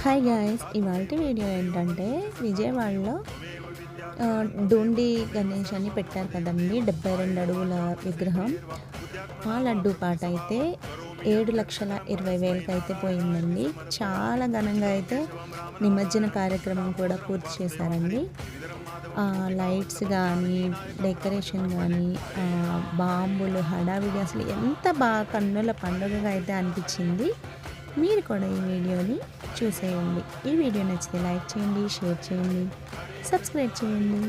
Hi guys, ఇవాల్టి video ఏంటంటే విజయవాడలో డోండి గణేష్ అని పెట్టారు కదండి, 72 అడుగుల విగ్రహం. ఆ లడ్డూ పాట అయితే 7,20,000కి అయితే పోయిందండి. చాలా ఘనంగా అయితే నిమజ్జన కార్యక్రమం కూడా పూర్తి చేశారండి. లైట్స్ కానీ, డెకరేషన్ కానీ, బాంబులు, హడావిడి, అసలు ఎంత బాగా కన్నుల పండుగగా అయితే అనిపించింది. మీరు కూడా ఈ వీడియోని చూసేయండి. ఈ వీడియో నచ్చితే లైక్ చేయండి, షేర్ చేయండి, సబ్స్క్రైబ్ చేయండి.